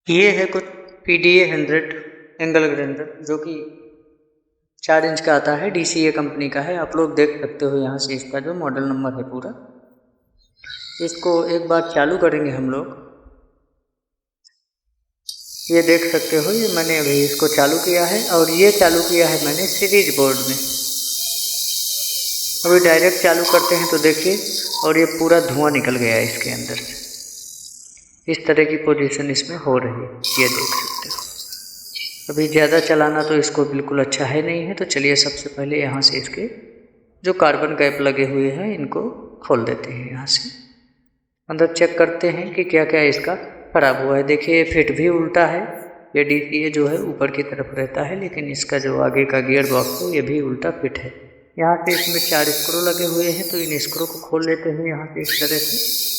ये है कुछ PDA 100 एंगल ग्राइंडर जो कि 4 इंच का आता है। DCA कंपनी का है। आप लोग देख सकते हो यहाँ से इसका जो मॉडल नंबर है पूरा। इसको एक बार चालू करेंगे हम लोग। ये देख सकते हो, ये मैंने अभी इसको चालू किया है और ये चालू किया है मैंने सीरीज बोर्ड में। अभी डायरेक्ट चालू करते हैं तो देखिए, और ये पूरा धुआं निकल गया है इसके अंदर से। इस तरह की पोजीशन इसमें हो रही है, ये देख सकते हो। अभी ज़्यादा चलाना तो इसको बिल्कुल अच्छा है नहीं है। तो चलिए सबसे पहले यहाँ से इसके जो कार्बन कैप लगे हुए हैं इनको खोल देते हैं। यहाँ से अंदर चेक करते हैं कि क्या क्या इसका ख़राब हुआ है। देखिए फिट भी उल्टा है। ये DCA जो है ऊपर की तरफ रहता है, लेकिन इसका जो आगे का गियर बॉक्स है ये भी उल्टा फिट है। यहाँ से इसमें 4 स्क्रू लगे हुए हैं, तो इन स्क्रू को खोल लेते हैं यहाँ से इस तरह से।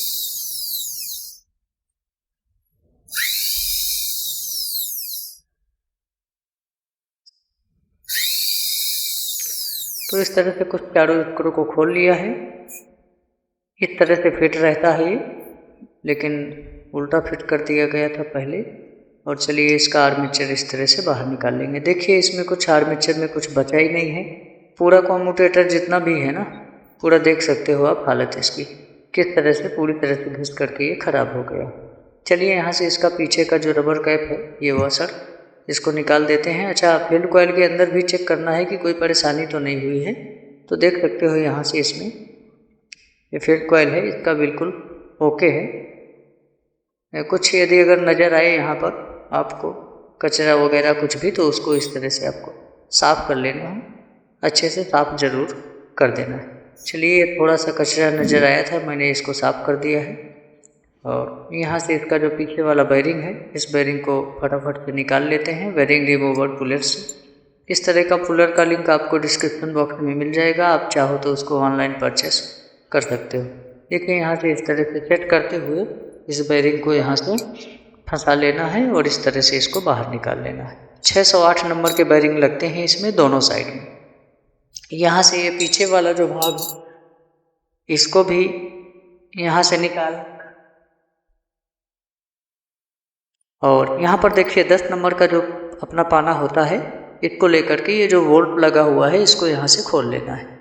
तो इस तरह से कुछ चारों स्क्रू को खोल लिया है। इस तरह से फिट रहता है ये, लेकिन उल्टा फिट कर दिया गया था पहले। और चलिए इसका आर्मेचर इस तरह से बाहर निकाल लेंगे। देखिए इसमें कुछ आर्मेचर में कुछ बचा ही नहीं है। पूरा कॉम्यूटेटर जितना भी है ना, पूरा देख सकते हो आप हालत इसकी किस तरह से पूरी तरह से घिस करके ये ख़राब हो गया। चलिए यहाँ से इसका पीछे का जो रबर कैप है ये वॉशर, इसको निकाल देते हैं। अच्छा, फील्ड कॉइल के अंदर भी चेक करना है कि कोई परेशानी तो नहीं हुई है। तो देख सकते हो यहाँ से इसमें ये फील्ड कॉइल है, इसका बिल्कुल ओके है। कुछ यदि अगर नज़र आए यहाँ पर आपको कचरा वगैरह कुछ भी, तो उसको इस तरह से आपको साफ़ कर लेना है। अच्छे से साफ़ ज़रूर कर देना है। चलिए थोड़ा सा कचरा नज़र आया था, मैंने इसको साफ़ कर दिया है। और यहाँ से इसका जो पीछे वाला बेयरिंग है, इस बेयरिंग को फटाफट से निकाल लेते हैं बेयरिंग रिमूवर पुलर से। इस तरह का पुलर का लिंक आपको डिस्क्रिप्शन बॉक्स में मिल जाएगा। आप चाहो तो उसको ऑनलाइन परचेस कर सकते हो। देखिए यहाँ से इस तरह से सेट करते हुए इस बेयरिंग को यहाँ से फंसा लेना है और इस तरह से इसको बाहर निकाल लेना है। 608 नंबर के बेयरिंग लगते हैं इसमें दोनों साइड में। यहाँ से ये पीछे वाला जो भाग इसको भी यहाँ से निकाल, और यहाँ पर देखिए 10 नंबर का जो अपना पाना होता है, इसको लेकर के ये जो वोल्ट लगा हुआ है इसको यहाँ से खोल लेना है।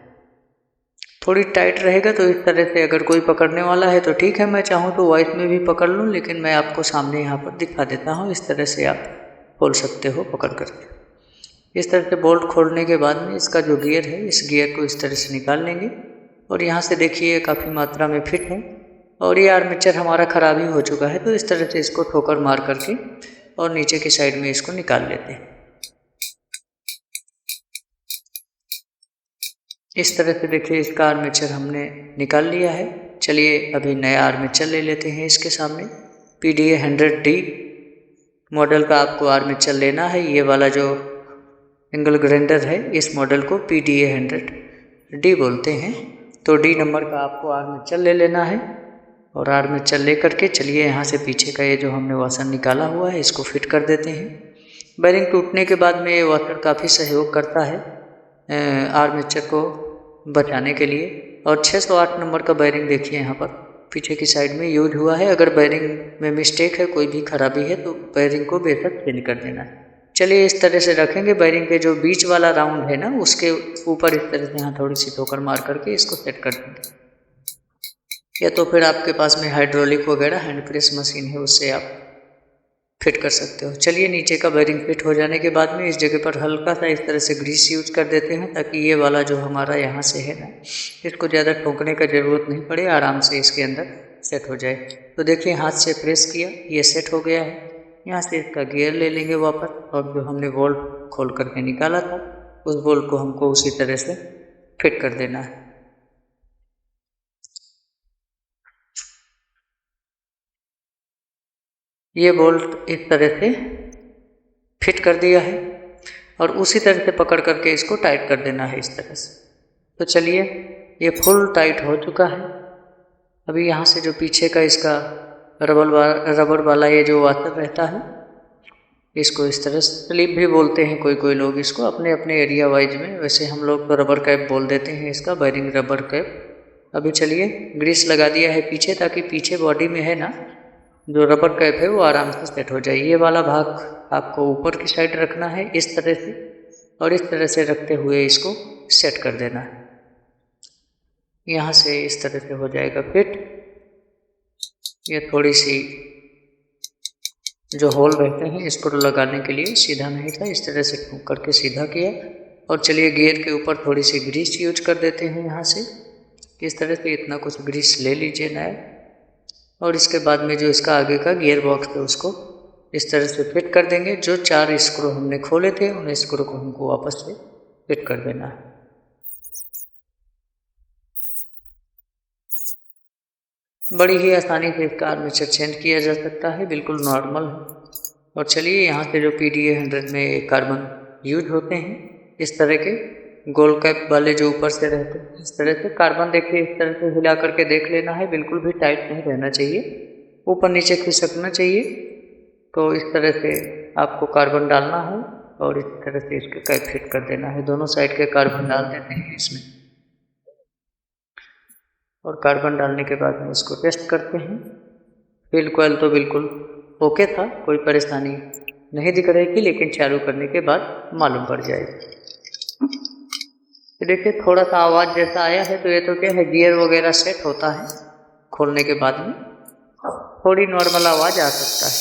थोड़ी टाइट रहेगा तो इस तरह से अगर कोई पकड़ने वाला है तो ठीक है, मैं चाहूँ तो वॉइस में भी पकड़ लूँ, लेकिन मैं आपको सामने यहाँ पर दिखा देता हूँ। इस तरह से आप खोल सकते हो पकड़ करके। इस तरह से बोल्ट खोलने के बाद में इसका जो गियर है, इस गियर को इस तरह से निकाल लेंगे। और यहाँ से देखिए काफ़ी मात्रा में फिट है और ये आर्मेचर हमारा ख़राब ही हो चुका है। तो इस तरह से इसको ठोकर मार करके और नीचे की साइड में इसको निकाल लेते हैं। इस तरह से देखिए इसका आर्मेचर हमने निकाल लिया है। चलिए अभी नया आर्मेचर ले लेते हैं इसके सामने। PDA 100D मॉडल का आपको आर्मेचर लेना है। ये वाला जो एंगल ग्राइंडर है इस मॉडल को PDA 100D बोलते हैं। तो D नंबर का आपको आर्मेचर ले लेना है और आर्मेचर ले करके चलिए यहाँ से पीछे का ये जो हमने वॉशर निकाला हुआ है इसको फिट कर देते हैं। बेयरिंग टूटने के बाद में ये वॉशर काफ़ी सहयोग करता है आर्मेचर को बचाने के लिए। और 608 नंबर का बेयरिंग देखिए यहाँ पर पीछे की साइड में यूज हुआ है। अगर बेयरिंग में मिस्टेक है, कोई भी खराबी है, तो बेयरिंग को बेशक चेंज कर देना है। चलिए इस तरह से रखेंगे। बेयरिंग के जो बीच वाला राउंड है ना, उसके ऊपर इस तरह से यहाँ थोड़ी सी ठोकर मार करके इसको सेट कर देंगे। या तो फिर आपके पास में हाइड्रोलिक वगैरह हैंड प्रेस मशीन है, उससे आप फिट कर सकते हो। चलिए नीचे का बेयरिंग फिट हो जाने के बाद में इस जगह पर हल्का सा इस तरह से ग्रीस यूज कर देते हैं, ताकि ये वाला जो हमारा यहाँ से है ना, इसको ज़्यादा ठोकने का ज़रूरत नहीं पड़े, आराम से इसके अंदर सेट हो जाए। तो देखिए हाथ से प्रेस किया, ये सेट हो गया है। यहाँ से इसका गियर ले लेंगे वापस, और जो हमने बोल्ट खोल करके निकाला था उस बोल्ट को हमको उसी तरह से फिट कर देना है। ये बोल्ट इस तरह से फिट कर दिया है और उसी तरह से पकड़ करके इसको टाइट कर देना है इस तरह से। तो चलिए ये फुल टाइट हो चुका है। अभी यहाँ से जो पीछे का इसका रबर वाला ये जो वाटर रहता है, इसको इस तरह से स्लिप भी बोलते हैं कोई लोग इसको अपने अपने एरिया वाइज में। वैसे हम लोग तो रबर कैप बोल देते हैं इसका, बेयरिंग रबर कैप। अभी चलिए ग्रीस लगा दिया है पीछे, ताकि पीछे बॉडी में है ना जो रबर कैप है वो आराम से सेट हो जाए। ये वाला भाग आपको ऊपर की साइड रखना है इस तरह से, और इस तरह से रखते हुए इसको सेट कर देना है। यहाँ से इस तरह से हो जाएगा फिट। ये थोड़ी सी जो होल रहते हैं स्क्रू लगाने के लिए सीधा नहीं था, इस तरह से ठोक करके सीधा किया। और चलिए गियर के ऊपर थोड़ी सी ग्रीस यूज कर देते हैं यहाँ से। इस तरह से इतना कुछ ग्रीस ले लीजिए नया। और इसके बाद में जो इसका आगे का गियर बॉक्स है उसको इस तरह से फिट कर देंगे। जो 4 स्क्रू हमने खोले थे उन स्क्रू को हमको वापस से फिट कर देना है। बड़ी ही आसानी से इसका आर्मेचर चेंज किया जा सकता है, बिल्कुल नॉर्मल है। और चलिए यहाँ से जो PDA 100 में कार्बन यूज होते हैं इस तरह के गोल कैप वाले जो ऊपर से रहते हैं, इस तरह से कार्बन देखिए इस तरह से हिला करके देख लेना है, बिल्कुल भी टाइट नहीं रहना चाहिए, ऊपर नीचे खिसकना चाहिए। तो इस तरह से आपको कार्बन डालना है और इस तरह से इसके कैप फिट कर देना है। दोनों साइड के कार्बन डाल देते हैं इसमें, और कार्बन डालने के बाद में इसको टेस्ट करते हैं। फील कॉइल तो बिल्कुल ओके था, कोई परेशानी नहीं दिख रही थी, लेकिन चालू करने के बाद मालूम पड़ जाएगी। देखिए थोड़ा सा आवाज़ जैसा आया है, तो ये तो क्या है गियर वगैरह सेट होता है खोलने के बाद में थोड़ी नॉर्मल आवाज़ आ सकता है।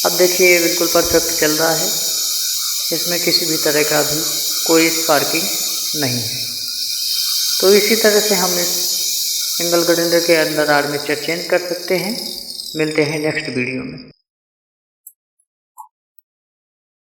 अब देखिए ये बिल्कुल परफेक्ट चल रहा है, इसमें किसी भी तरह का भी कोई स्पार्किंग नहीं है। तो इसी तरह से हम इस सिंगल ग्राइंडर के अंदर आर्मेचर चेंज कर सकते हैं। मिलते हैं नेक्स्ट वीडियो में।